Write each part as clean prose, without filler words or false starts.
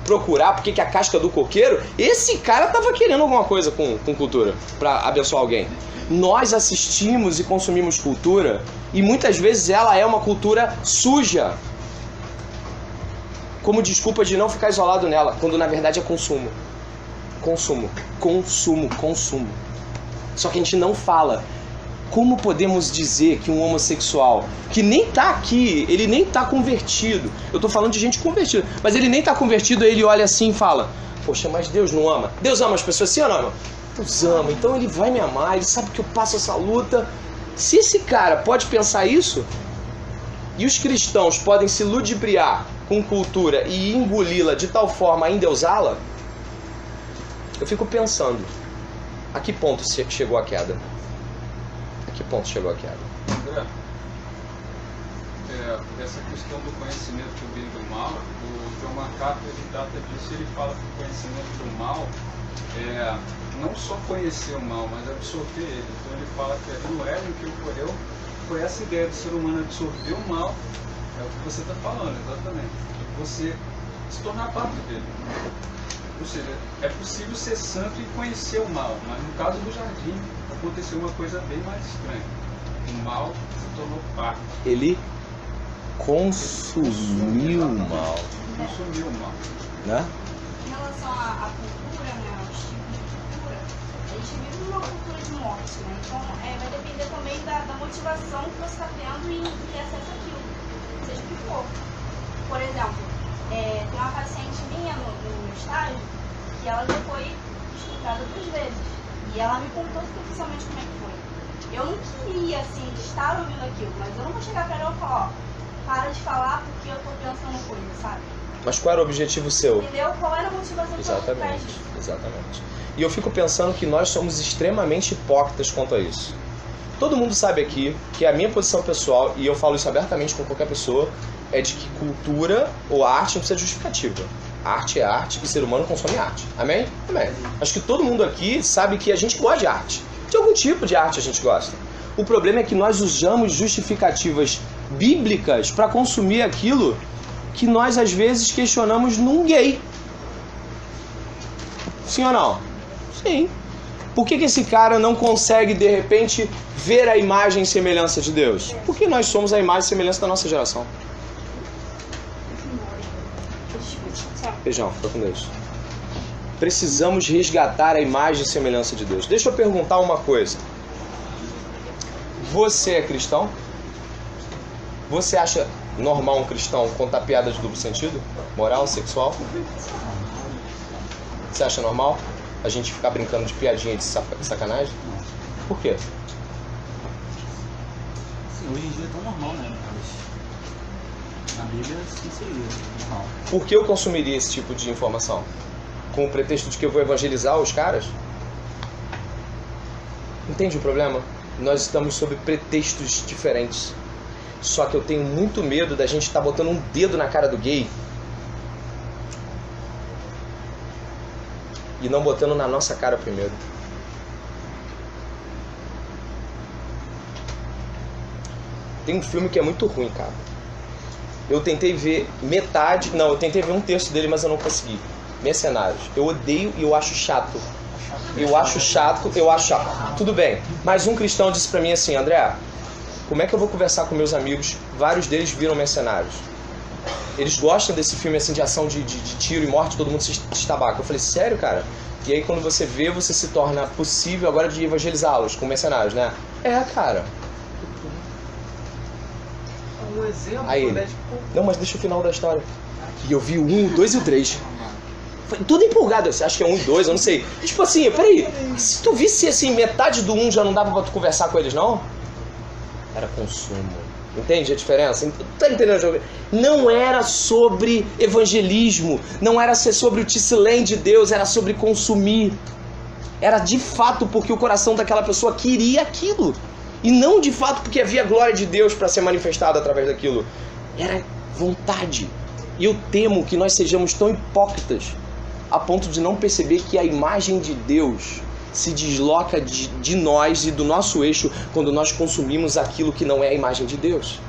procurar porque que a casca do coqueiro, esse cara tava querendo alguma coisa com cultura para abençoar alguém. Nós assistimos e consumimos cultura e muitas vezes ela é uma cultura suja, como desculpa de não ficar isolado nela, quando na verdade é consumo. Consumo, consumo, consumo. Só que a gente não fala. Como podemos dizer que um homossexual, que nem tá aqui, ele nem tá convertido, eu tô falando de gente convertida, mas ele nem tá convertido, ele olha assim e fala, poxa, mas Deus não ama. Deus ama as pessoas, sim ou não, irmão? Deus ama, então ele vai me amar, ele sabe que eu passo essa luta. Se esse cara pode pensar isso, e os cristãos podem se ludibriar com cultura e engoli-la de tal forma a endeusá-la, eu fico pensando, a que ponto chegou a queda? A que ponto chegou a queda? André, essa questão do conhecimento do bem e do mal, o John MacArthur ele trata disso, ele fala que o conhecimento do mal é não só conhecer o mal, mas absorver ele. Então ele fala que ali no Éden que ocorreu foi essa ideia do ser humano absorver o mal, é o que você está falando, exatamente. Você se tornar parte dele. Ou seja, é possível ser santo e conhecer o mal, mas no caso do jardim aconteceu uma coisa bem mais estranha. O mal se tornou parte. Ele consumiu o mal. Consumiu o mal. Né? Em relação à cultura, né, aos tipos de cultura, a gente vive numa cultura de morte, né? Então vai depender também da motivação que você está tendo em ter acesso àquilo, seja o que for. Por exemplo, tem uma paciente minha no estágio que ela já foi estuprada 2 vezes. E ela me contou superficialmente como é que foi. Eu não queria, assim, estar ouvindo aquilo, mas eu não vou chegar pra ela e falar, ó, para de falar porque eu tô pensando coisa, sabe? Mas qual era o objetivo seu? Entendeu? Qual era a motivação que ela faz disso? Exatamente. E eu fico pensando que nós somos extremamente hipócritas quanto a isso. Todo mundo sabe aqui que a minha posição pessoal, e eu falo isso abertamente com qualquer pessoa, é de que cultura ou arte não precisa de justificativa. Arte é arte e ser humano consome arte. Amém? Amém. Acho que todo mundo aqui sabe que a gente gosta de arte. De algum tipo de arte a gente gosta. O problema é que nós usamos justificativas bíblicas para consumir aquilo que nós às vezes questionamos num gay. Sim ou não? Sim. Por que esse cara não consegue, de repente, ver a imagem e semelhança de Deus? Porque nós somos a imagem e semelhança da nossa geração. Beijão, fica com Deus. Precisamos resgatar a imagem e semelhança de Deus. Deixa eu perguntar uma coisa. Você é cristão? Você acha normal um cristão contar piada de duplo sentido? Moral, sexual? Você acha normal a gente ficar brincando de piadinha de sacanagem? Por quê? Sim, hoje em dia é tão normal, né? Mas na Bíblia sim seria normal. Por que eu consumiria esse tipo de informação? Com o pretexto de que eu vou evangelizar os caras? Entende o problema? Nós estamos sob pretextos diferentes. Só que eu tenho muito medo da gente estar botando um dedo na cara do gay e não botando na nossa cara primeiro. Tem um filme que é muito ruim, cara. Eu tentei ver metade... Não, eu tentei ver um terço dele, mas eu não consegui. Mercenários. Eu odeio e eu acho chato. Eu acho chato. Tudo bem. Mas um cristão disse pra mim assim, André, como é que eu vou conversar com meus amigos? Vários deles viram Mercenários. Eles gostam desse filme assim de ação de tiro e morte, todo mundo se estabaca. Eu falei, sério, cara? E aí quando você vê, você se torna possível agora de evangelizá-los com Mercenários, né? É, cara. Um exemplo, Aí ele, não, mas deixa o final da história. E eu vi o 1, o 2 e o 3. Foi tudo empolgado, acho que é 1 e 2, eu não sei. Tipo assim, peraí, se tu visse assim, metade do 1 já não dava pra tu conversar com eles, não? Era consumo. Entende a diferença? Tá entendendo? Não era sobre evangelismo, não era ser sobre o tissilém de Deus, era sobre consumir. Era de fato porque o coração daquela pessoa queria aquilo. E não de fato porque havia a glória de Deus para ser manifestada através daquilo. Era vontade. E eu temo que nós sejamos tão hipócritas a ponto de não perceber que a imagem de Deus se desloca de nós e do nosso eixo quando nós consumimos aquilo que não é a imagem de Deus.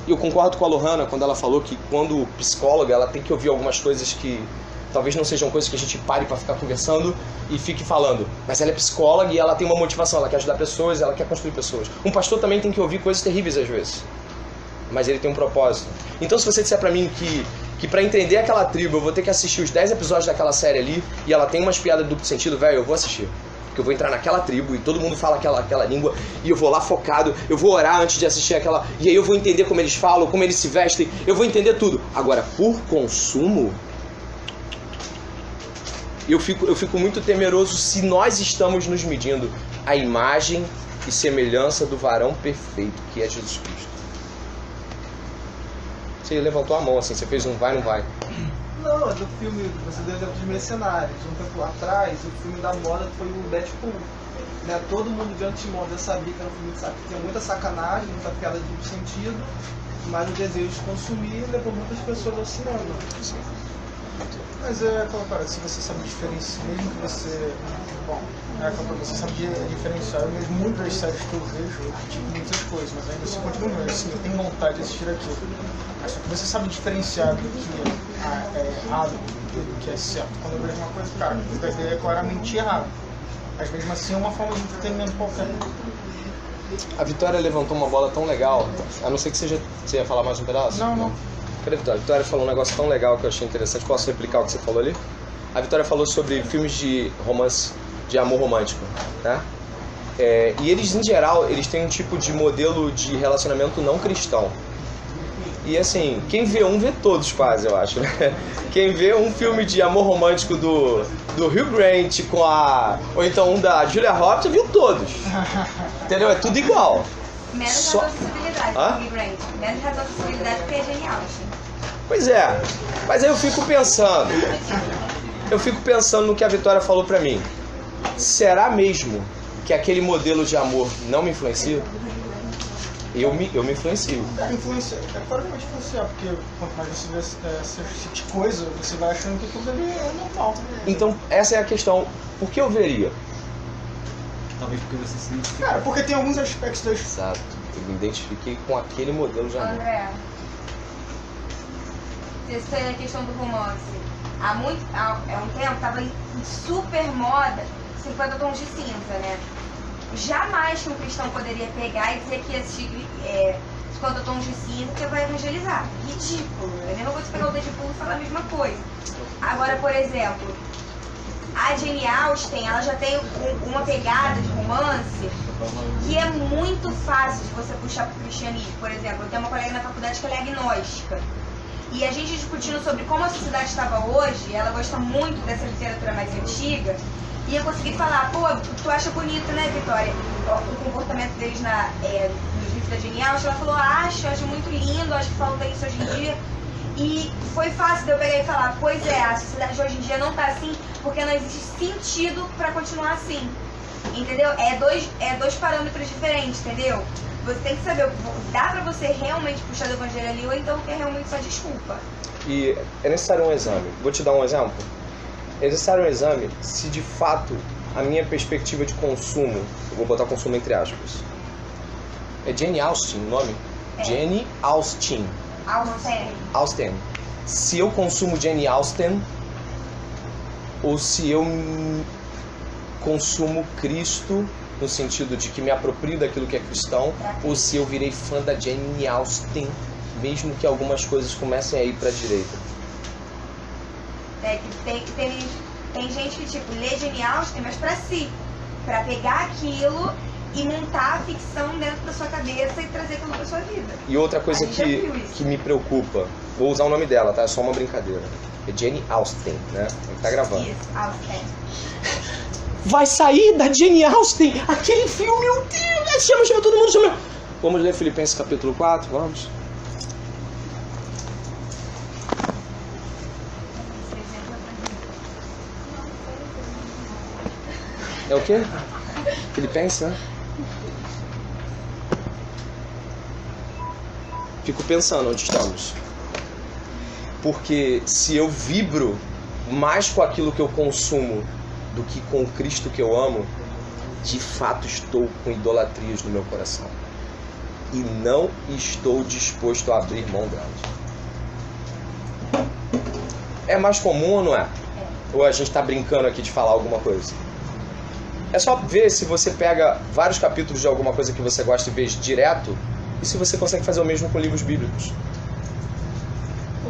E eu concordo com a Lohana quando ela falou que quando psicóloga ela tem que ouvir algumas coisas que talvez não sejam coisas que a gente pare para ficar conversando e fique falando. Mas ela é psicóloga e ela tem uma motivação, ela quer ajudar pessoas, ela quer construir pessoas. Um pastor também tem que ouvir coisas terríveis às vezes, mas ele tem um propósito. Então se você disser pra mim que pra entender aquela tribo eu vou ter que assistir os 10 episódios daquela série ali e ela tem umas piadas de duplo sentido, velho, eu vou assistir. Porque eu vou entrar naquela tribo e todo mundo fala aquela língua e eu vou lá focado, eu vou orar antes de assistir aquela... E aí eu vou entender como eles falam, como eles se vestem, eu vou entender tudo. Agora, por consumo, eu fico muito temeroso se nós estamos nos medindo a imagem e semelhança do varão perfeito, que é Jesus Cristo. Você levantou a mão assim, você fez um vai, não vai. Não, é do filme, você deu exemplo de Mercenários. Um tempo atrás, o filme da moda foi o Deadpool. Né? Todo mundo de antemão já sabia que era um filme que tinha muita sacanagem, muita piada de duplo sentido, mas o desejo de consumir levou muitas pessoas ao cinema. Mas é aquela parada, se você sabe diferenciar, mesmo que você... Bom, é aquela parada, você sabe diferenciar, mesmo muitas séries que eu vejo, eu critico muitas coisas, mas ainda assim continuo vendo, assim, eu tenho vontade de assistir aquilo. Mas só que você sabe diferenciar do que é errado do que é certo. Quando eu vejo uma coisa, cara, a ideia é claramente errado. Mas mesmo assim é uma forma de entretenimento qualquer. A Vitória levantou uma bola tão legal, a não ser que você ia falar mais um pedaço? Não. Cadê a Vitória? A Vitória falou um negócio tão legal que eu achei interessante. Posso replicar o que você falou ali? A Vitória falou sobre filmes de romance, de amor romântico, né? E eles, em geral, eles têm um tipo de modelo de relacionamento não cristão. E assim, quem vê um, vê todos quase, eu acho, né? Quem vê um filme de amor romântico do Hugh Grant com a... Ou então um da Julia Roberts, viu todos. Entendeu? É tudo igual. Menos razão de acessibilidade, Hã? Hugh Grant. Menos razão de acessibilidade porque é genial. Pois é. Mas aí eu fico pensando no que a Vitória falou pra mim. Será mesmo que aquele modelo de amor não me influencia? Eu me influencio. Influencia, é claro que vai influenciar, porque quanto mais você vê esse tipo de coisa, você vai achando que tudo ali é normal. Então, essa é a questão. Por que eu veria? Talvez porque você se identifica. Cara, porque tem alguns aspectos das... Exato. Eu me identifiquei com aquele modelo de amor. André, essa é a questão do romance. Há um tempo estava em super moda 50 tons de cinza, né? Jamais que um cristão poderia pegar e dizer que ia assistir 50 tons de cinza que vai evangelizar. Ridículo. É a mesma coisa que pegar o Deadpool e falar a mesma coisa. Agora, por exemplo, a Jane Austen, ela já tem uma pegada de romance que é muito fácil de você puxar para o cristianismo. Por exemplo, eu tenho uma colega na faculdade que ela é agnóstica. E a gente discutindo sobre como a sociedade estava hoje, ela gosta muito dessa literatura mais antiga, e eu consegui falar, pô, tu acha bonito, né, Vitória, o comportamento deles nos livros da Jane Austen? Ela falou, acho muito lindo, acho que falta isso hoje em dia. E foi fácil de eu pegar e falar, pois é, a sociedade de hoje em dia não tá assim, porque não existe sentido pra continuar assim, entendeu? É dois parâmetros diferentes, entendeu? Você tem que saber, dá pra você realmente puxar do evangelho ali, ou então quer realmente só desculpa. E é necessário um exame. Vou te dar um exemplo. É necessário um exame se de fato a minha perspectiva de consumo, eu vou botar consumo entre aspas, é Jane Austen o nome? É. Jane Austen. Austen. Se eu consumo Jane Austen ou se eu consumo Cristo no sentido de que me aproprio daquilo que é cristão, ou se eu virei fã da Jane Austen, mesmo que algumas coisas comecem a ir para a direita. Tem gente que tipo lê Jane Austen, mas pra si, pra pegar aquilo e montar a ficção dentro da sua cabeça e trazer aquilo pra sua vida. E outra coisa que me preocupa, vou usar o nome dela, tá? É só uma brincadeira. É Jane Austen, né? Tá gravando. Isso, Austen. Vai sair da Jane Austen aquele filme, meu Deus! Chama todo mundo, chama. Vamos ler Filipenses capítulo 4, vamos? É o quê? Filipenses, né? Fico pensando onde estamos. Porque se eu vibro mais com aquilo que eu consumo do que com o Cristo que eu amo, de fato estou com idolatrias no meu coração. e não estou disposto a abrir mão delas. É mais comum ou não é? Ou a gente está brincando aqui de falar alguma coisa? É só ver se você pega vários capítulos de alguma coisa que você gosta e vê direto, e se você consegue fazer o mesmo com livros bíblicos.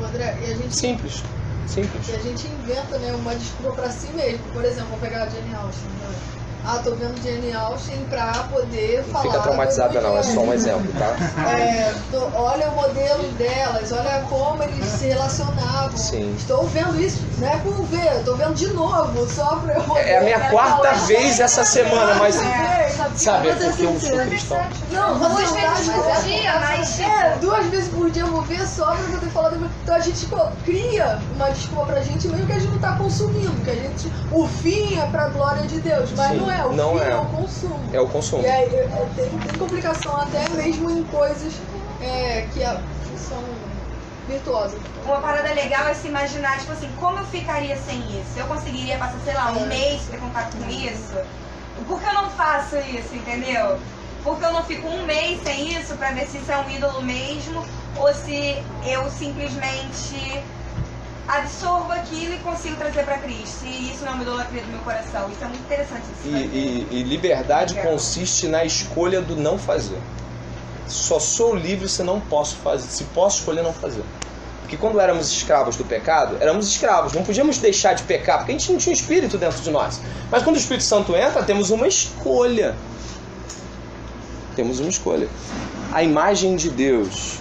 André, e a gente... Simples. Simples. E a gente inventa, né, uma desculpa pra si mesmo. Por exemplo, vou pegar a Jane Austen. Né? Ah, tô vendo Jane Austen pra poder Não falar... fica traumatizada não, é só um exemplo, tá? Olha o modelo delas, olha como eles se relacionavam. Sim. Estou vendo isso, não é por ver, estou vendo de novo, só pra eu poder... É a minha quarta vez essa semana, mas... Sabe, é Mas porque eu sou cristão. Não, Duas vezes por dia, mas... 2 vezes por dia eu vou ver só pra poder falar do... Então a gente cria uma desculpa pra gente mesmo que a gente não tá consumindo, que a gente... O fim é pra glória de Deus, mas Sim, não é, o não fim é. é o consumo. É o consumo. E aí tem complicação até mesmo em coisas que são virtuosas. Uma parada legal é se imaginar, tipo assim, como eu ficaria sem isso? Eu conseguiria passar, sei lá, um mês sem ter contato com isso? Por que eu não faço isso, entendeu? Por que eu não fico um mês sem isso pra ver se isso é um ídolo mesmo ou se eu simplesmente absorvo aquilo e consigo trazer pra Cristo. E isso não é uma idolatria do meu coração. Isso é muito interessante. E liberdade consiste na escolha do não fazer. Só sou livre se não posso fazer. Se posso escolher não fazer. Porque quando éramos escravos do pecado, éramos escravos. Não podíamos deixar de pecar, porque a gente não tinha um espírito dentro de nós. Mas quando o Espírito Santo entra, temos uma escolha. Temos uma escolha. A imagem de Deus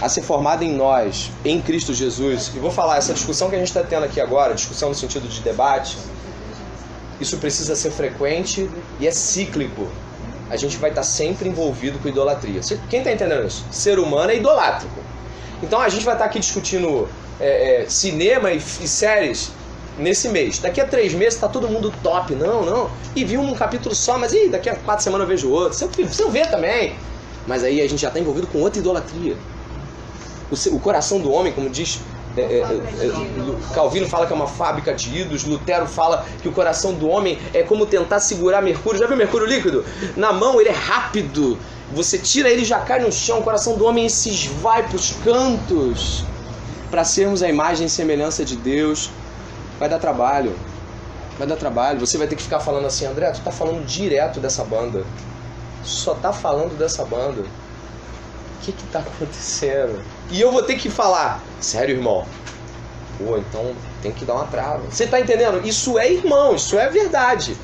a ser formada em nós, em Cristo Jesus. E vou falar, essa discussão que a gente está tendo aqui agora, discussão no sentido de debate, isso precisa ser frequente e é cíclico. A gente vai estar sempre envolvido com idolatria. Quem está entendendo isso? Ser humano é idolátrico. Então a gente vai estar aqui discutindo cinema e séries nesse mês. Daqui a 3 meses está todo mundo top. Não. E viu um capítulo só, mas daqui a 4 semanas eu vejo outro. Você vê também. Mas aí a gente já está envolvido com outra idolatria. O coração do homem, como diz Calvino, fala que é uma fábrica de ídolos. Lutero fala que o coração do homem é como tentar segurar mercúrio. Já viu mercúrio líquido? Na mão ele é rápido. Você tira ele e já cai no chão. O coração do homem se esvai para os cantos. Para sermos a imagem e semelhança de Deus, vai dar trabalho. Vai dar trabalho. Você vai ter que ficar falando assim: André, tu tá falando direto dessa banda. Só tá falando dessa banda. O que tá acontecendo? E eu vou ter que falar: sério, irmão? Pô, então tem que dar uma trava. Você tá entendendo? Isso é irmão, isso é verdade.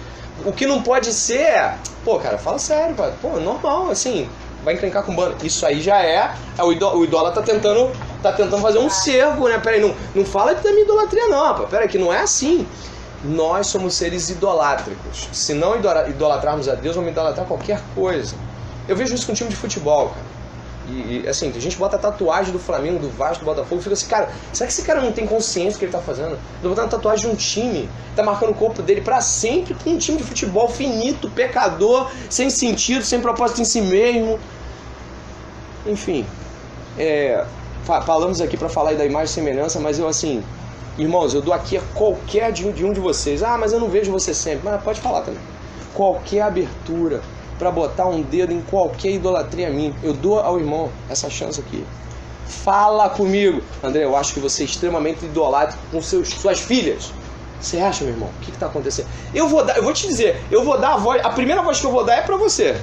O que não pode ser é: pô, cara, fala sério, cara. Pô, normal, assim, vai encrencar com banda. Isso aí já é. O idólatra tá tentando fazer um cerco, né? Peraí, não fala da minha idolatria, não, pô. Peraí, que não é assim. Nós somos seres idolátricos. Se não idolatrarmos a Deus, vamos idolatrar qualquer coisa. Eu vejo isso com time de futebol, cara. E assim, a gente bota tatuagem do Flamengo, do Vasco, do Botafogo, fica assim, cara, será que esse cara não tem consciência do que ele tá fazendo? Ele tá botando tatuagem de um time, tá marcando o corpo dele pra sempre com um time de futebol finito, pecador, sem sentido, sem propósito em si mesmo. Enfim, falamos aqui pra falar da imagem e semelhança, mas eu assim, irmãos, eu dou aqui a qualquer de um de vocês. Ah, mas eu não vejo você sempre. Mas pode falar também. Qualquer abertura para botar um dedo em qualquer idolatria minha, eu dou ao irmão essa chance aqui. Fala comigo. André, eu acho que você é extremamente idolátrico com suas filhas. Você acha, meu irmão? O que está acontecendo? Eu vou te dizer, eu vou dar a voz, a primeira voz que eu vou dar é para você.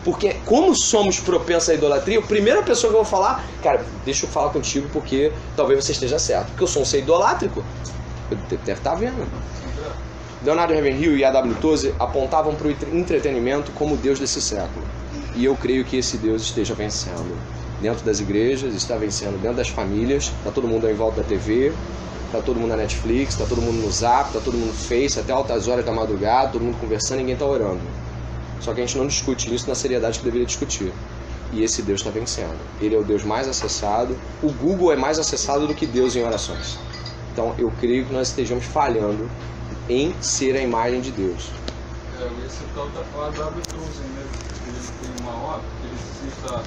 Porque como somos propensos à idolatria, a primeira pessoa que eu vou falar, cara, deixa eu falar contigo porque talvez você esteja certo. Porque eu sou um ser idolátrico. Eu deve estar vendo. Leonardo Ravenhill e A.W. Tozer apontavam para o entretenimento como o Deus desse século. E eu creio que esse Deus esteja vencendo. Dentro das igrejas, está vencendo dentro das famílias. Está todo mundo em volta da TV, está todo mundo na Netflix, está todo mundo no Zap, está todo mundo no Face, até altas horas da madrugada, todo mundo conversando e ninguém está orando. Só que a gente não discute isso na seriedade que deveria discutir. E esse Deus está vencendo. Ele é o Deus mais acessado. O Google é mais acessado do que Deus em orações. Então eu creio que nós estejamos falhando em ser a imagem de Deus. Esse tal da A.W. Tozer mesmo, ele tem uma obra que ele cita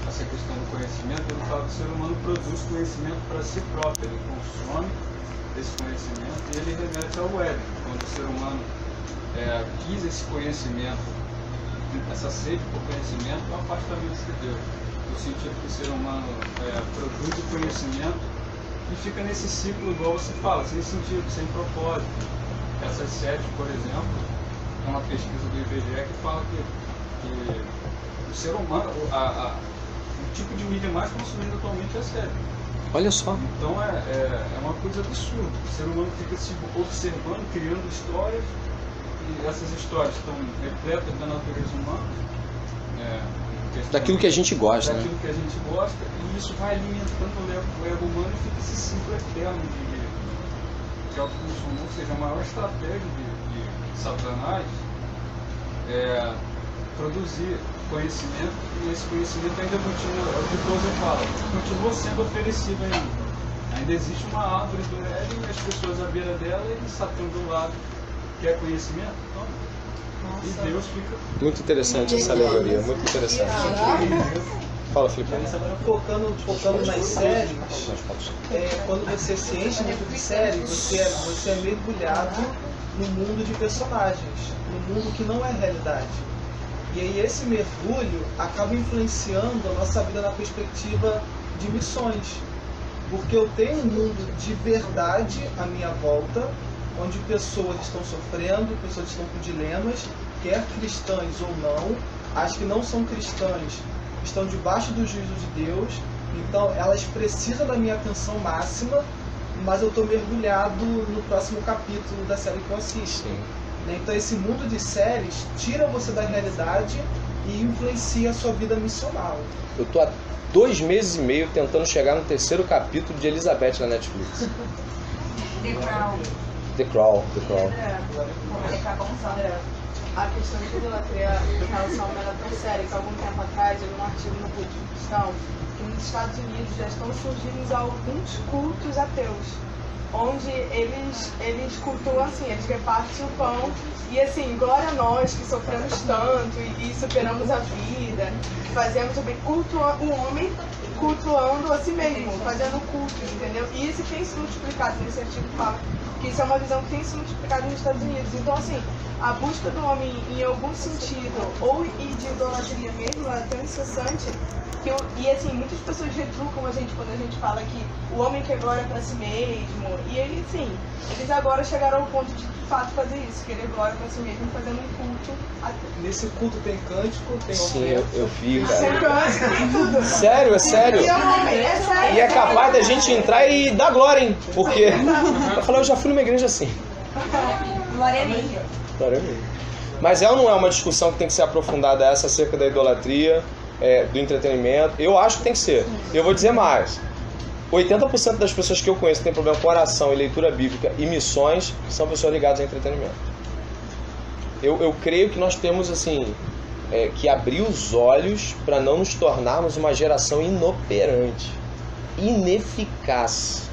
essa questão do conhecimento. Ele fala que o ser humano produz conhecimento para si próprio, ele consome esse conhecimento e ele remete ao Éden. Quando o ser humano quis esse conhecimento essa sede por conhecimento é o afastamento de Deus. No sentido que o ser humano produz o conhecimento e fica nesse ciclo, igual você fala, sem sentido, sem propósito. Essas séries, por exemplo, é uma pesquisa do IBGE que fala que o ser humano, o tipo de mídia mais consumida atualmente é série. Olha só. Então é uma coisa absurda. O ser humano fica se observando, criando histórias, e essas histórias estão repletas da natureza humana. Daquilo que a gente gosta, daquilo que a gente gosta, e isso vai alimentando o ego humano e fica esse ciclo eterno de autoconsumo. Ou seja, a maior estratégia de Satanás é produzir conhecimento, e esse conhecimento ainda continua, é o que Tozer fala, continua sendo oferecido ainda. Ainda existe uma árvore do Éden e as pessoas à beira dela e Satã do lado quer conhecimento, então, e Deus fica... Muito interessante essa alegoria, muito interessante. Fala, Felipe. Focando nas séries, quando você se enche muito de séries, você é mergulhado no mundo de personagens, no mundo que não é realidade. E aí esse mergulho acaba influenciando a nossa vida na perspectiva de missões. Porque eu tenho um mundo de verdade à minha volta, onde pessoas estão sofrendo, pessoas estão com dilemas, quer cristãs ou não, as que não são cristãs estão debaixo do juízo de Deus, então elas precisam da minha atenção máxima, mas eu estou mergulhado no próximo capítulo da série que eu assisto. Sim. Então esse mundo de séries tira você da realidade e influencia a sua vida missional. Eu tô há 2 meses e meio tentando chegar no 3º capítulo de Elizabeth na Netflix. The Crown. The Crown. A questão de idolatria em relação ao menor tão sério que algum tempo atrás eu li um artigo no Político Cristão que nos Estados Unidos já estão surgindo alguns cultos ateus, onde eles cultuam assim, eles repartem o pão e assim, glória a nós que sofremos tanto e superamos a vida, fazemos o bem, o homem cultuando a si mesmo, fazendo cultos, entendeu? E isso tem se multiplicado nesse artigo fala que isso é uma visão que tem se multiplicado nos Estados Unidos. Então assim, a busca do homem em algum sentido, ou de idolatria mesmo, ela é tão incessante e assim, muitas pessoas retrucam a gente quando a gente fala que o homem quer glória para si mesmo. E eles agora chegaram ao ponto de fato fazer isso, querer glória para si mesmo, fazendo um culto ateu. Nesse culto tem cântico, tem Sim, eu vi, Tem cara. cântico, tem tudo. Sério, é sério. E é sério. E é capaz da gente entrar e dar glória, hein? Porque eu falei, eu já fui numa igreja assim. Glória a mim. Glória a mim. Mas não é uma discussão que tem que ser aprofundada essa acerca da idolatria, do entretenimento. Eu acho que tem que ser. E eu vou dizer mais. 80% das pessoas que eu conheço que tem problema com oração e leitura bíblica e missões são pessoas ligadas ao entretenimento. Eu creio que nós temos assim que abrir os olhos para não nos tornarmos uma geração inoperante, ineficaz.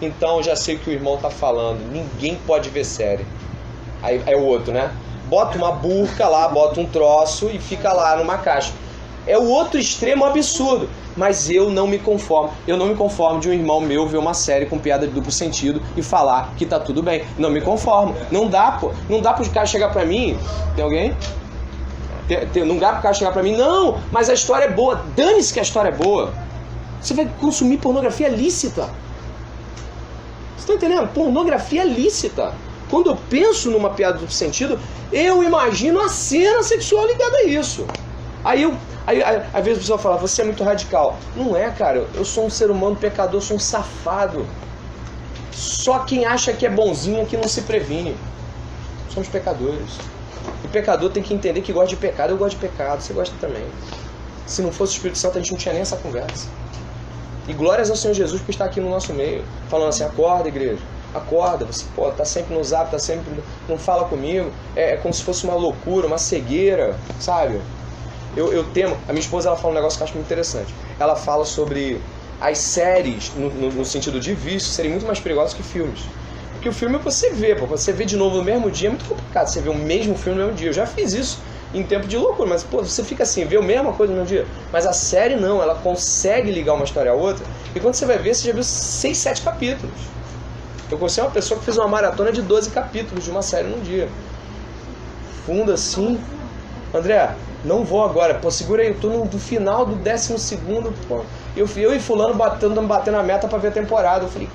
Então já sei o que o irmão está falando. Ninguém pode ver série. Aí é o outro, né? Bota uma burca lá, bota um troço e fica lá numa caixa. É o outro extremo absurdo. Mas eu não me conformo. Eu não me conformo de um irmão meu ver uma série com piada de duplo sentido e falar que tá tudo bem. Não me conformo. Não dá, pô. Não dá pro cara chegar pra mim. Tem alguém? Não dá pro cara chegar pra mim. Não, mas a história é boa. Dane-se que a história é boa. Você vai consumir pornografia lícita. Você tá entendendo? Pornografia lícita. Quando eu penso numa piada de duplo sentido, eu imagino a cena sexual ligada a isso. Aí às vezes a pessoa fala, você é muito radical. Não é, cara. Eu sou um ser humano pecador, eu sou um safado. Só quem acha que é bonzinho é que não se previne. Somos pecadores. E pecador tem que entender que gosta de pecado. Eu gosto de pecado, você gosta também. Se não fosse o Espírito Santo, a gente não tinha nem essa conversa. E glórias ao Senhor Jesus por estar aqui no nosso meio. Falando assim, acorda, igreja. Acorda, você tá sempre no zap, tá sempre... Não fala comigo. É como se fosse uma loucura, uma cegueira, sabe? Eu temo... A minha esposa, ela fala um negócio que eu acho muito interessante. Ela fala sobre as séries, no sentido de vício, serem muito mais perigosas que filmes. Porque o filme você vê, pô. Você vê de novo no mesmo dia é muito complicado. Você vê o mesmo filme no mesmo dia. Eu já fiz isso em tempo de loucura, mas pô, você fica assim, vê a mesma coisa no mesmo dia. Mas a série não, ela consegue ligar uma história a outra. E quando você vai ver, você já viu 6, 7 capítulos. Eu conheci uma pessoa que fez uma maratona de 12 capítulos de uma série num dia. Funda assim, André, não vou agora. Pô, segura aí, eu tô no final do 12º, pô. Eu e fulano batendo a meta pra ver a temporada. Eu falei...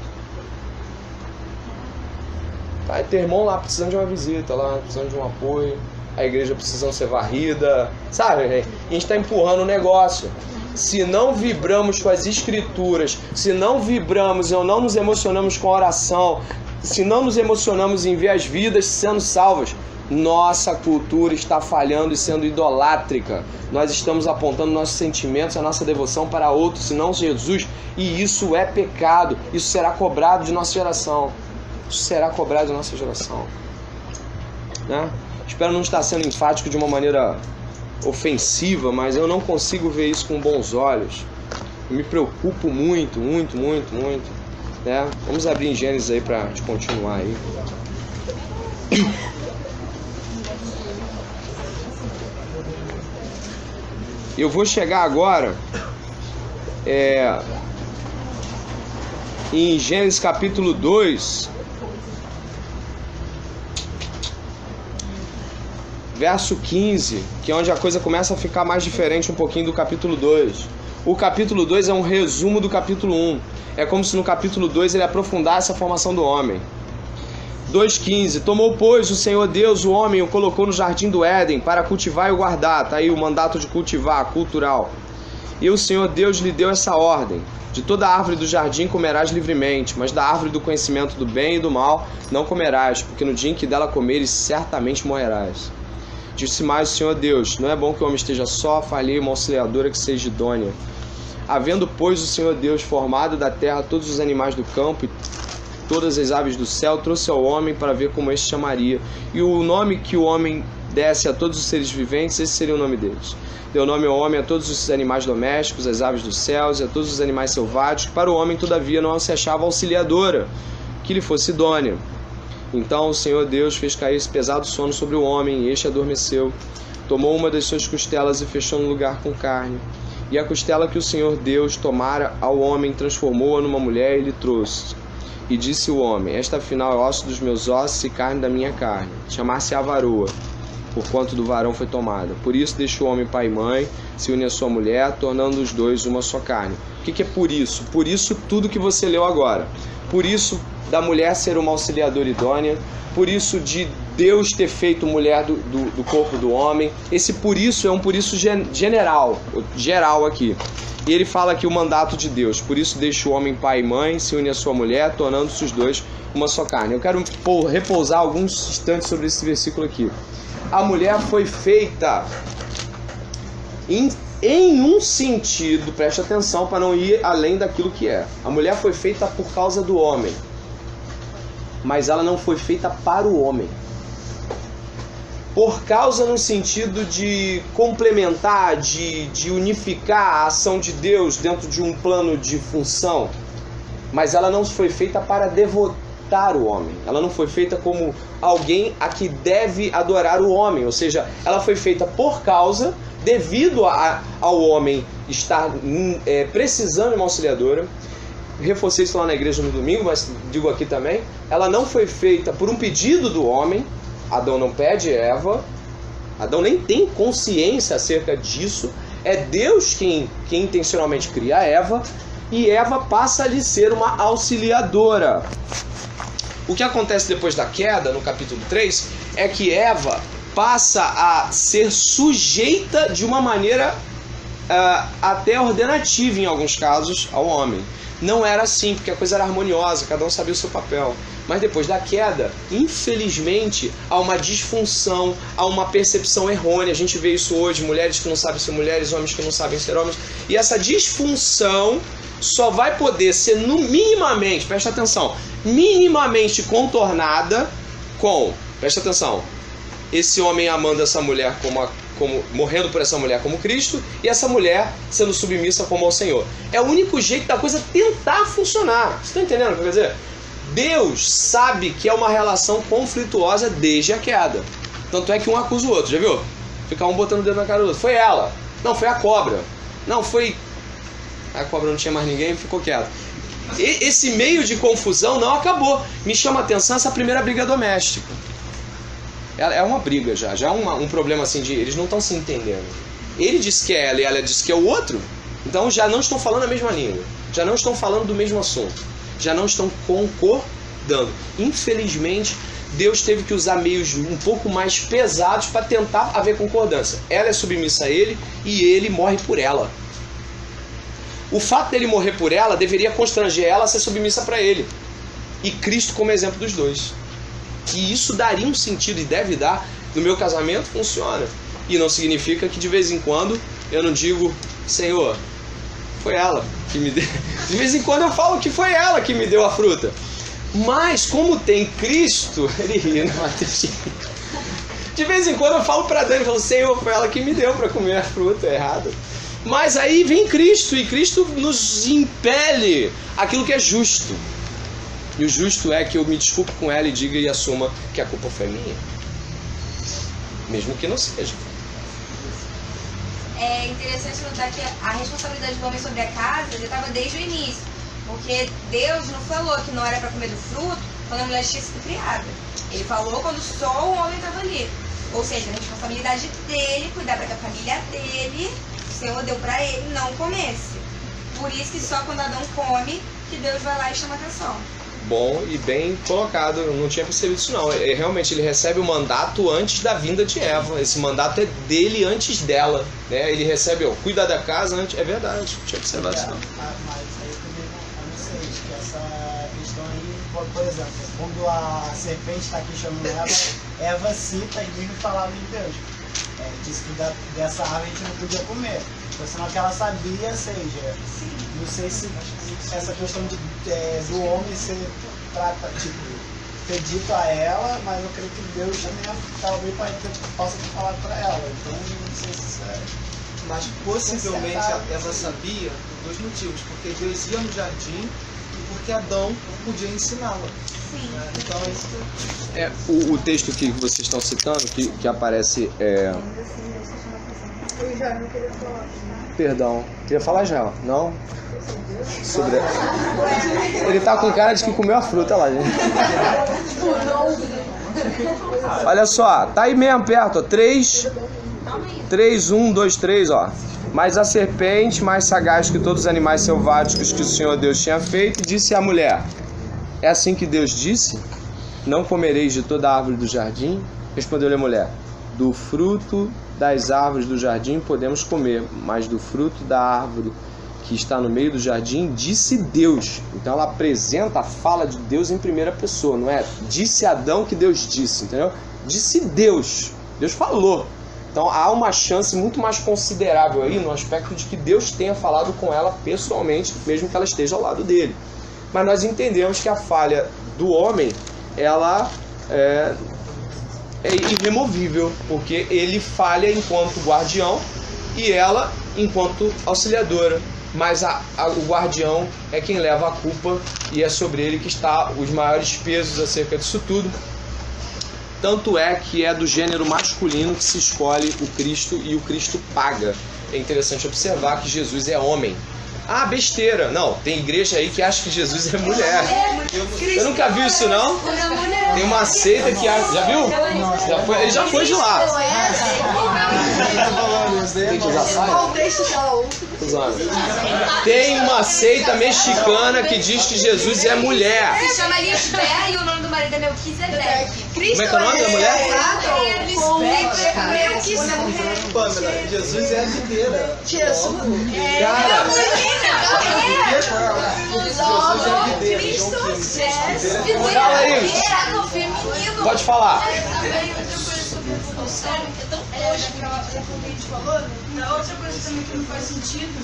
Tá, teu irmão lá precisando de uma visita, lá precisando de um apoio. A igreja precisando ser varrida. Sabe, gente? A gente tá empurrando o negócio. Se não vibramos com as escrituras, se não vibramos ou não nos emocionamos com a oração, se não nos emocionamos em ver as vidas sendo salvas, nossa cultura está falhando e sendo idolátrica. Nós estamos apontando nossos sentimentos, a nossa devoção para outros, senão Jesus. E isso é pecado. Isso será cobrado de nossa geração. Isso será cobrado de nossa geração. Né? Espero não estar sendo enfático de uma maneira ofensiva, mas eu não consigo ver isso com bons olhos. Eu me preocupo muito. Né? Vamos abrir em Gênesis aí para continuar aí. Eu vou chegar agora em Gênesis capítulo 2, verso 15, que é onde a coisa começa a ficar mais diferente um pouquinho do capítulo 2. O capítulo 2 é um resumo do capítulo 1. É como se no capítulo 2 ele aprofundasse a formação do homem. 2,15. Tomou, pois, o Senhor Deus o homem e o colocou no jardim do Éden para cultivar e o guardar. Está aí o mandato de cultivar, cultural. E o Senhor Deus lhe deu essa ordem: de toda árvore do jardim comerás livremente, mas da árvore do conhecimento do bem e do mal não comerás, porque no dia em que dela comeres certamente morrerás. Disse mais o Senhor Deus: não é bom que o homem esteja só, falhei uma auxiliadora que seja idônea. Havendo, pois, o Senhor Deus formado da terra todos os animais do campo e todas as aves do céu, trouxe ao homem para ver como este chamaria. E o nome que o homem desse a todos os seres viventes, esse seria o nome deles. Deu nome ao homem a todos os animais domésticos, às aves dos céus e a todos os animais selváticos. Para o homem, todavia, não se achava auxiliadora que lhe fosse idônea. Então o Senhor Deus fez cair esse pesado sono sobre o homem, e este adormeceu. Tomou uma das suas costelas e fechou no lugar com carne. E a costela que o Senhor Deus tomara ao homem, transformou-a numa mulher e lhe trouxe. E disse o homem: esta afinal é osso dos meus ossos e carne da minha carne. Chamar-se-á varoa, porquanto do varão foi tomada. Por isso deixou o homem pai e mãe, se une à sua mulher, tornando os dois uma só carne. O que é por isso? Por isso tudo que você leu agora. Por isso da mulher ser uma auxiliadora idônea. Por isso de Deus ter feito mulher do corpo do homem. Esse por isso é um por isso geral aqui. E ele fala aqui o mandato de Deus: por isso deixa o homem pai e mãe, se une à sua mulher, tornando-se os dois uma só carne. Eu quero repousar alguns instantes sobre esse versículo aqui. A mulher foi feita em um sentido, preste atenção para não ir além daquilo que é. A mulher foi feita por causa do homem, mas ela não foi feita para o homem. Por causa no sentido de complementar, de unificar a ação de Deus dentro de um plano de função. Mas ela não foi feita para devotar o homem. Ela não foi feita como alguém a que deve adorar o homem. Ou seja, ela foi feita por causa, devido ao homem estar precisando de uma auxiliadora. Reforcei isso lá na igreja no domingo, mas digo aqui também. Ela não foi feita por um pedido do homem. Adão não pede Eva, Adão nem tem consciência acerca disso, é Deus quem intencionalmente cria a Eva, e Eva passa a lhe ser uma auxiliadora. O que acontece depois da queda, no capítulo 3, é que Eva passa a ser sujeita de uma maneira até ordenativa, em alguns casos, ao homem. Não era assim, porque a coisa era harmoniosa, cada um sabia o seu papel. Mas depois da queda, infelizmente, há uma disfunção, há uma percepção errônea. A gente vê isso hoje, mulheres que não sabem ser mulheres, homens que não sabem ser homens. E essa disfunção só vai poder ser minimamente, presta atenção, minimamente contornada com, presta atenção, esse homem amando essa mulher como morrendo por essa mulher como Cristo, e essa mulher sendo submissa como ao Senhor. É o único jeito da coisa tentar funcionar. Você está entendendo o que eu quero dizer? Deus sabe que é uma relação conflituosa desde a queda. Tanto é que um acusa o outro, já viu? Fica um botando o dedo na cara do outro. Foi ela. Não, foi a cobra. Não, foi... A cobra não tinha mais ninguém e ficou quieto. Esse meio de confusão não acabou. Me chama a atenção essa primeira briga doméstica. É uma briga já é um problema assim de eles não estão se entendendo. Ele disse que é ela e ela disse que é o outro, então já não estão falando a mesma língua, já não estão falando do mesmo assunto, já não estão concordando. Infelizmente, Deus teve que usar meios um pouco mais pesados para tentar haver concordância. Ela é submissa a ele e ele morre por ela. O fato dele morrer por ela deveria constranger ela a ser submissa para ele. E Cristo como exemplo dos dois. Que isso daria um sentido e deve dar. No meu casamento funciona. E não significa que de vez em quando eu não digo, Senhor, foi ela que me deu. De vez em quando eu falo que foi ela que me deu a fruta. Mas como tem Cristo, ele ri, não Matheus. De vez em quando eu falo para Dani, eu falo, Senhor, foi ela que me deu para comer a fruta, é errado. Mas aí vem Cristo, e Cristo nos impele aquilo que é justo. E o justo é que eu me desculpe com ela e diga e assuma que a culpa foi minha. Mesmo que não seja. É interessante notar que a responsabilidade do homem sobre a casa já estava desde o início. Porque Deus não falou que não era para comer do fruto quando a mulher tinha sido criada. Ele falou quando só o homem estava ali. Ou seja, a responsabilidade dele, cuidar para que a família dele, o Senhor deu para ele, não comesse. Por isso que só quando Adão come, que Deus vai lá e chama atenção. Bom e bem colocado, eu não tinha percebido isso não. Realmente ele recebe o mandato antes da vinda de Eva. Esse mandato é dele antes dela, né? Ele recebe, cuida da casa antes. É verdade, não tinha observado isso não. Mas aí também não sei, que essa questão aí, por exemplo, quando a serpente está aqui chamando Eva cita e mesmo falava de Deus. Disse que dessa árvore a gente não podia comer. Então, senão que ela sabia, seja, não sei se essa questão do homem ser ter dito a ela, mas eu creio que Deus também talvez possa ter falado para ela. Então não sei se isso é. Mas possivelmente a Eva sabia por dois motivos, porque Deus ia no jardim e porque Adão podia ensiná-la. Sim. Então O isso. texto que vocês estão citando, que aparece. Eu já não queria falar. Perdão, queria falar já, não? Sobre. Ele tá com cara de que comeu a fruta lá, gente. Olha só, tá aí mesmo perto, ó. 3, 1, 2, 3, ó. Mas a serpente, mais sagaz que todos os animais selváticos que o Senhor Deus tinha feito, disse à mulher: é assim que Deus disse? Não comereis de toda a árvore do jardim? Respondeu-lhe a mulher: do fruto das árvores do jardim podemos comer, mas do fruto da árvore que está no meio do jardim, disse Deus. Então ela apresenta a fala de Deus em primeira pessoa, não é? Disse Adão que Deus disse, entendeu? Disse Deus. Deus falou. Então há uma chance muito mais considerável aí no aspecto de que Deus tenha falado com ela pessoalmente, mesmo que ela esteja ao lado dele. Mas nós entendemos que a falha do homem, ela é irremovível, porque ele falha enquanto guardião e ela enquanto auxiliadora. Mas o guardião é quem leva a culpa e é sobre ele que está os maiores pesos acerca disso tudo. Tanto é que é do gênero masculino que se escolhe o Cristo e o Cristo paga. É interessante observar que Jesus é homem. Ah, besteira. Não, tem igreja aí que acha que Jesus é mulher. Você nunca viu isso, não? Tem uma seita que acha... Já viu? Ele já foi de lá. Tem uma seita mexicana que diz que Jesus é mulher. Se chama Lisbeth e o nome do marido é Melquisedeque. Como é que é o nome da mulher? Pâmela, Jesus é a videira. Cara, fala aí. Pode falar. Outra coisa também que não faz sentido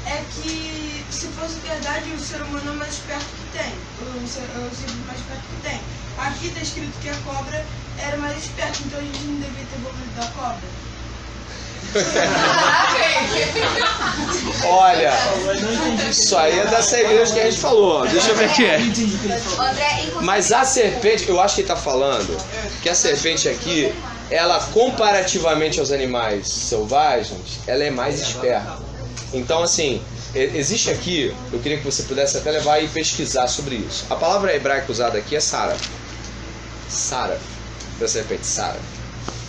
é que, se fosse verdade, o ser humano é o mais esperto que tem. O ser mais esperto que tem. Aqui está escrito que a cobra era mais esperta, então a gente não devia ter evoluído da cobra. Olha, isso aí é dessa igreja que a gente falou. Deixa eu ver aqui. Mas a serpente, eu acho que ele está falando que a serpente aqui, ela comparativamente aos animais selvagens, ela é mais esperta. Então, assim, existe aqui, eu queria que você pudesse até levar e pesquisar sobre isso. A palavra hebraica usada aqui é Saraf. Saraf, da serpente, Saraf.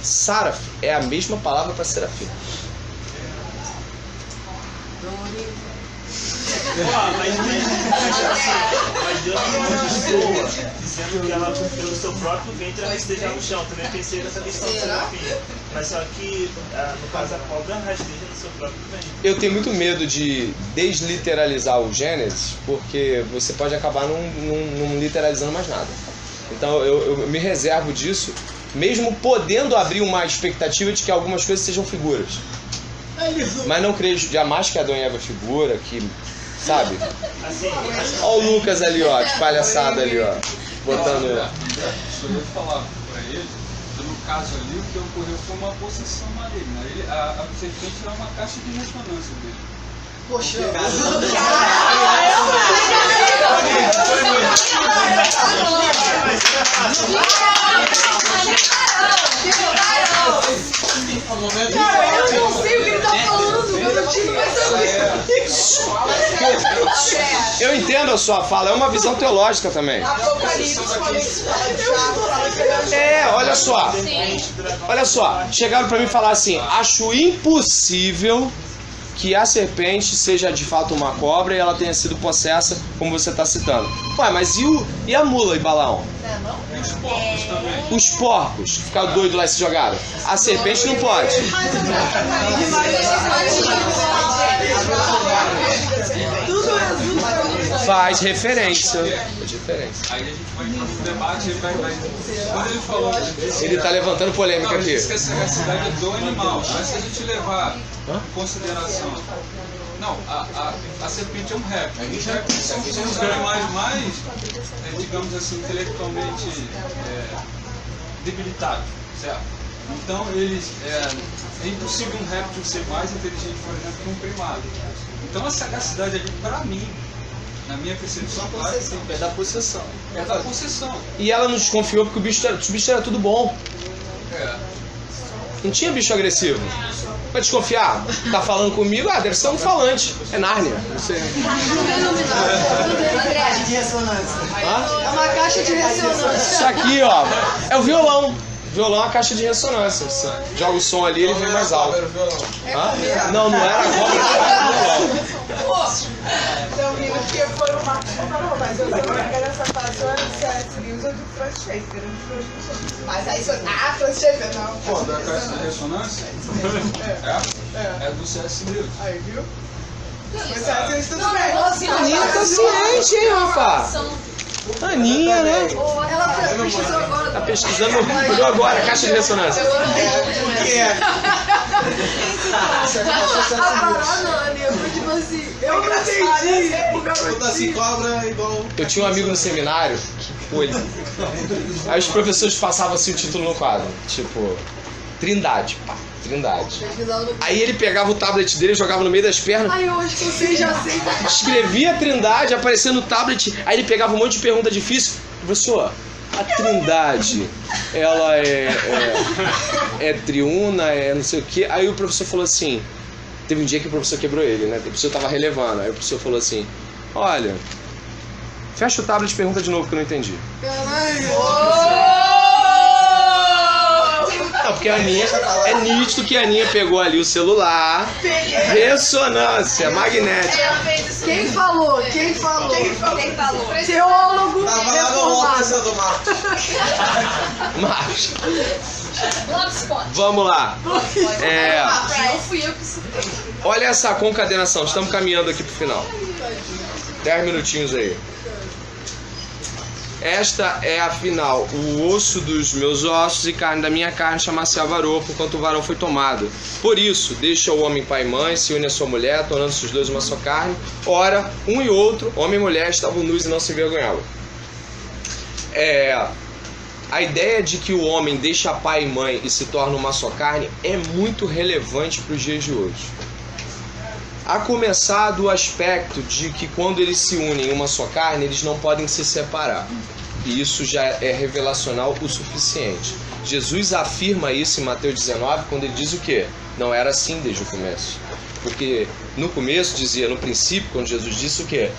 Saraf é a mesma palavra para serafim. Mas Deus não desculpa, dizendo que ela pelo seu próprio ventre ela esteja no chão. Também pensei nessa questão do serafim. Mas só que, no caso, a cobra rasteja no seu próprio ventre. Eu tenho muito medo de desliteralizar o Gênesis, porque você pode acabar não literalizando mais nada. Então eu me reservo disso, mesmo podendo abrir uma expectativa de que algumas coisas sejam figuras. Mas não creio jamais que Adão e Eva é figura, que, sabe? Olha o Lucas ali, ó, de palhaçada ali, ó, botando... Eu ia falar para ele, no caso ali, o que ocorreu foi uma possessão maligna. A serpente era uma caixa de ressonância dele. Poxa, Cara, eu não sei o que ele tá falando, eu não tive Eu entendo a sua fala, é uma visão teológica também. Apocalipse, Olha só, chegaram pra mim e falaram assim: acho impossível que a serpente seja de fato uma cobra e ela tenha sido possessa, como você está citando. Ué, mas e a mula e Balaão? E os porcos também. Os porcos que ficaram doidos lá e se jogaram. A serpente não pode. Faz referência. Aí a gente vai entrar no debate, quando ele falou... Ele está levantando polêmica Ele aqui. disse que a sagacidade é do animal, mas se a gente levar em consideração... Não, a serpente é um réptil. Os répteis são os animais mais, digamos assim, intelectualmente debilitados, certo? Então, é impossível um réptil ser mais inteligente, por exemplo, que um primado. Então, a sagacidade ali, para mim, na minha percepção, É da possessão. é da possessão. E ela não desconfiou porque os bichos eram tudo bom. É. Não tinha bicho agressivo. Vai desconfiar? Tá falando comigo? Ah, deve ser um falante. É Nárnia. Não sei. Hã? É uma caixa de ressonância. Isso aqui, ó, é o violão. O violão é a caixa de ressonância. Você joga o som ali, ele vem mais alto. Hã? Não, não era a cobra, era o violão. Então, rindo porque foi o Marcos que falou, mas eu lembro que essa fase era de C.S. Lewis ou de Franz Schaeffer. Mas aí, Franz Schaeffer não. Pô, da caixa de ressonância? É do C.S. Lewis. Aí, viu? Mas C.S. Lewis tudo bem. A Aninha tá ciente, hein, Rafa? Aninha, né? Ela pesquisou agora. Tá pesquisando, olhou agora, caixa de ressonância. O que é? A parada, Aninha, foi tipo assim, eu não entendi. Puta assim, cobra igual... Eu tinha um amigo no seminário, pô, aí os professores passavam assim o título no quadro, tipo, Trindade, pá, Trindade. Aí ele pegava o tablet dele, jogava no meio das pernas, Ai, eu acho que você já sei. escrevia Trindade, aparecia no tablet, aí ele pegava um monte de pergunta difícil. Professor, a Trindade, ela é triuna, é não sei o quê. Aí o professor falou assim, teve um dia que o professor quebrou ele, né? O professor tava relevando, aí o professor falou assim, olha, fecha o tablet e pergunta de novo que eu não entendi. Não, porque a Aninha, é nítido que a Aninha pegou ali o celular, ressonância magnética. Quem falou? Quem falou? Teólogo reformado. do Marcos. Mas, vamos lá. Não fui eu que citei. Olha essa concadenação, estamos caminhando aqui pro final. 10 minutinhos aí. Esta é a final, o osso dos meus ossos e carne da minha carne, chamar-se varô, porquanto o varão foi tomado. Por isso, deixa o homem pai e mãe, se une à sua mulher, tornando-se os dois uma só carne. Ora, um e outro, homem e mulher, estavam nus e não se envergonhavam. A ideia de que o homem deixa pai e mãe e se torna uma só carne é muito relevante para os dias de hoje. A começar do aspecto de que quando eles se unem em uma só carne, eles não podem se separar. E isso já é revelacional o suficiente. Jesus afirma isso em Mateus 19, quando ele diz o quê? Não era assim desde o começo. Porque no começo dizia, no princípio, quando Jesus disse o quê?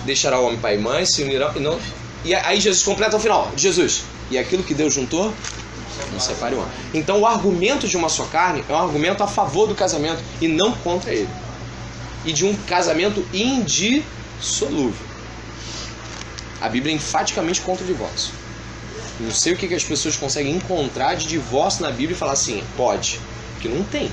Deixará o homem pai e mãe, se unirão e não... E aí Jesus completa ao final, Jesus, e aquilo que Deus juntou, Não separe o homem. Então o argumento de uma só carne é um argumento a favor do casamento e não contra ele. E de um casamento indissolúvel. A Bíblia é enfaticamente contra o divórcio. Não sei o que as pessoas conseguem encontrar de divórcio na Bíblia e falar assim, pode. Porque não tem.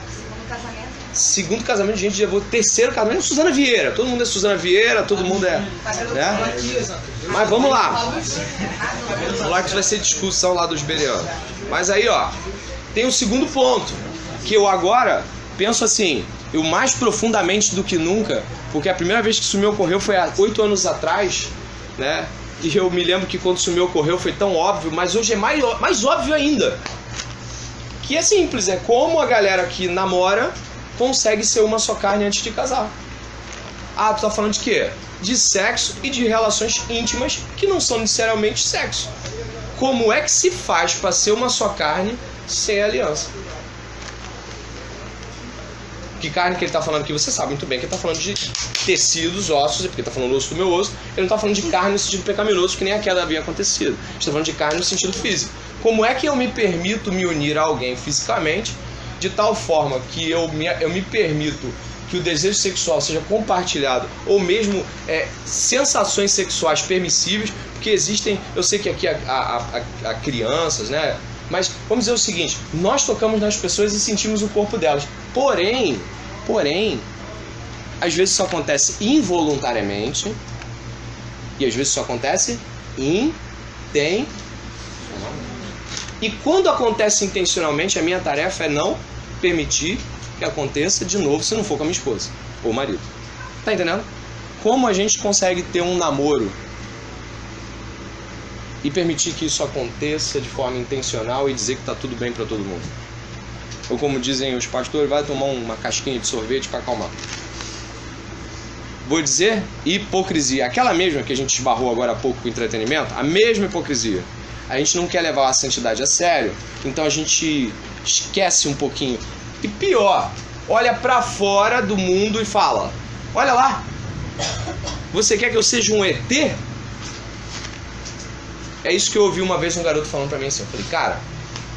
Segundo casamento, gente, já vou. Terceiro casamento, Suzana Vieira. Todo mundo é Suzana Vieira, todo mundo é. Né? Mas vamos lá. Vamos lá que vai ser discussão lá dos bereanos. Mas aí, ó, tem um segundo ponto. Que eu agora penso assim, eu mais profundamente do que nunca, porque a primeira vez que isso me ocorreu foi há 8 anos atrás, né? E eu me lembro que quando isso me ocorreu foi tão óbvio, mas hoje é mais óbvio ainda. Que é simples, é como a galera que namora consegue ser uma só carne antes de casar. Ah, tu tá falando de quê? De sexo e de relações íntimas que não são necessariamente sexo. Como é que se faz para ser uma só carne sem aliança? Que carne que ele está falando aqui? Você sabe muito bem que ele está falando de tecidos, ossos, porque ele está falando osso do meu osso. Ele não está falando de carne no sentido pecaminoso, que nem a queda havia acontecido. Ele está falando de carne no sentido físico. Como é que eu me permito me unir a alguém fisicamente de tal forma que eu me permito que o desejo sexual seja compartilhado, ou mesmo sensações sexuais permissíveis, porque existem, eu sei que aqui há crianças, né? Mas vamos dizer o seguinte, nós tocamos nas pessoas e sentimos o corpo delas. Porém, às vezes isso acontece involuntariamente e às vezes isso acontece intencionalmente. E quando acontece intencionalmente, a minha tarefa é não permitir que aconteça de novo se não for com a minha esposa ou marido. Tá entendendo? Como a gente consegue ter um namoro e permitir que isso aconteça de forma intencional e dizer que tá tudo bem para todo mundo? Ou como dizem os pastores, vai tomar uma casquinha de sorvete para acalmar. Vou dizer hipocrisia. Aquela mesma que a gente esbarrou agora há pouco com o entretenimento, a mesma hipocrisia. A gente não quer levar a santidade a sério, então a gente esquece um pouquinho. E pior, olha para fora do mundo e fala, olha lá, você quer que eu seja um ET? É isso que eu ouvi uma vez um garoto falando pra mim assim. Eu falei, cara,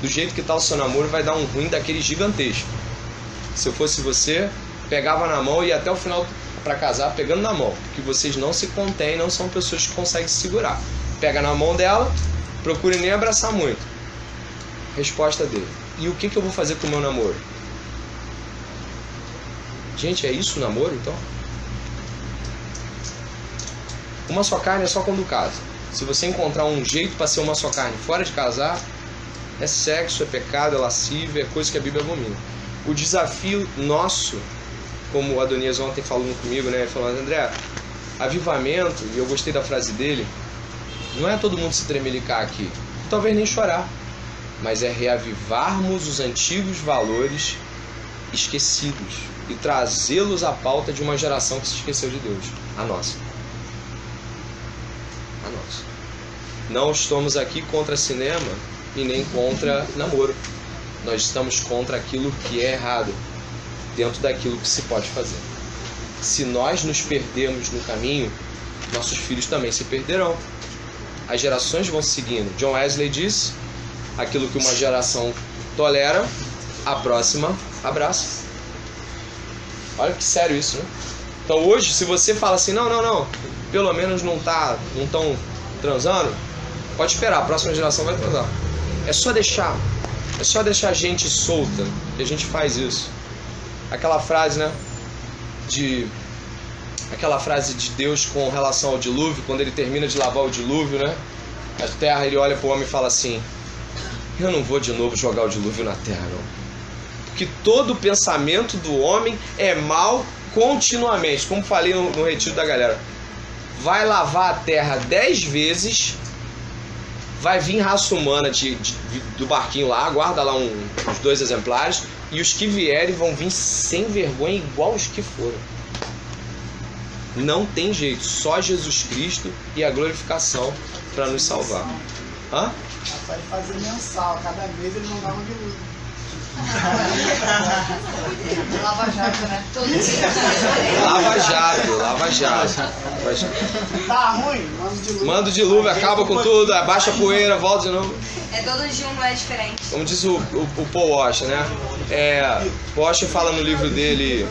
do jeito que tá o seu namoro vai dar um ruim daquele gigantesco. Se eu fosse você, pegava na mão e ia até o final pra casar pegando na mão, porque vocês não se contêm, não são pessoas que conseguem se segurar. Pega na mão dela, procure nem abraçar muito. Resposta dele. E o que eu vou fazer com o meu namoro? Gente, é isso o namoro então? Uma só carne é só quando casa. Se você encontrar um jeito para ser uma só carne fora de casar, é sexo, é pecado, é lascívia, é coisa que a Bíblia abomina. O desafio nosso, como o Adonias ontem falou comigo, né? Ele falou, André, avivamento, e eu gostei da frase dele, não é todo mundo se tremelicar aqui, talvez nem chorar, mas é reavivarmos os antigos valores esquecidos e trazê-los à pauta de uma geração que se esqueceu de Deus, a nossa. A nossa. Não estamos aqui contra cinema e nem contra namoro. Nós estamos contra aquilo que é errado, dentro daquilo que se pode fazer. Se nós nos perdermos no caminho, nossos filhos também se perderão. As gerações vão seguindo. John Wesley disse, aquilo que uma geração tolera, a próxima abraça. Olha que sério isso, né? Então hoje, se você fala assim, não, pelo menos não estão transando, pode esperar, a próxima geração vai transar. É só deixar a gente solta, que a gente faz isso. Aquela frase, né? Aquela frase de Deus com relação ao dilúvio, quando ele termina de lavar o dilúvio, né? A terra, ele olha para o homem e fala assim, eu não vou de novo jogar o dilúvio na terra, não. Porque todo pensamento do homem é mal continuamente. Como falei no retiro da galera, vai lavar a terra 10 vezes, vai vir raça humana do barquinho lá, guarda lá uns 2 exemplares, e os que vierem vão vir sem vergonha igual os que foram. Não tem jeito, só Jesus Cristo e a glorificação para nos salvar. Hã? Pode fazer mensal, cada vez eles não dão um dilúvio. Lava Jato, né? Todo Lava Jato. Tá ruim, mando de luz. Mando de luva, acaba com tudo, abaixa a poeira, volta de novo. É todo dia um, não é diferente. Como diz o Paul Washer, né? Washer fala no livro dele,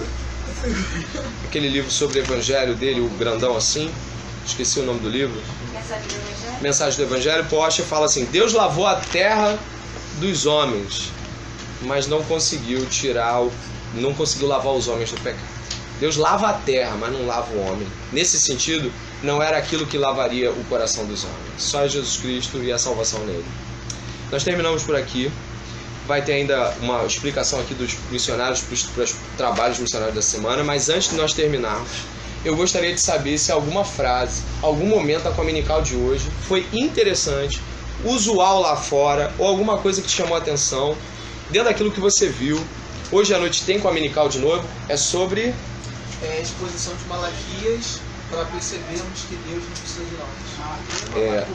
aquele livro sobre o evangelho dele, o grandão assim, esqueci o nome do livro. Mensagem do Evangelho. Paul Washer fala assim: Deus lavou a terra dos homens, mas não conseguiu lavar os homens do pecado. Deus lava a terra, mas não lava o homem. Nesse sentido, não era aquilo que lavaria o coração dos homens. Só Jesus Cristo e a salvação nele. Nós terminamos por aqui. Vai ter ainda uma explicação aqui dos missionários, para os trabalhos missionários da semana. Mas antes de nós terminarmos, eu gostaria de saber se alguma frase, algum momento da Cominical de hoje foi interessante, usual lá fora, ou alguma coisa que te chamou a atenção, dentro daquilo que você viu. Hoje à noite tem Cominical de novo, é sobre... exposição de Malaquias, para percebermos que Deus não precisa de nós.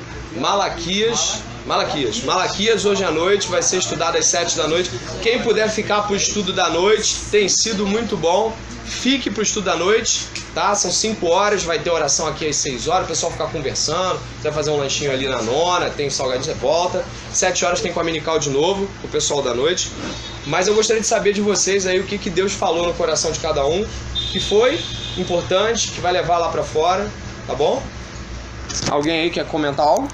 Malaquias hoje à noite vai ser estudado às 7 da noite. Quem puder ficar para o estudo da noite, tem sido muito bom. Fique para o estudo da noite, tá? São 5 horas, vai ter oração aqui às 6 horas, o pessoal ficar conversando, vai fazer um lanchinho ali na nona, tem salgadinho de volta. 7 horas tem Cominical de novo, o pessoal da noite. Mas eu gostaria de saber de vocês aí o que Deus falou no coração de cada um, que foi importante, que vai levar lá para fora, tá bom? Alguém aí quer comentar algo?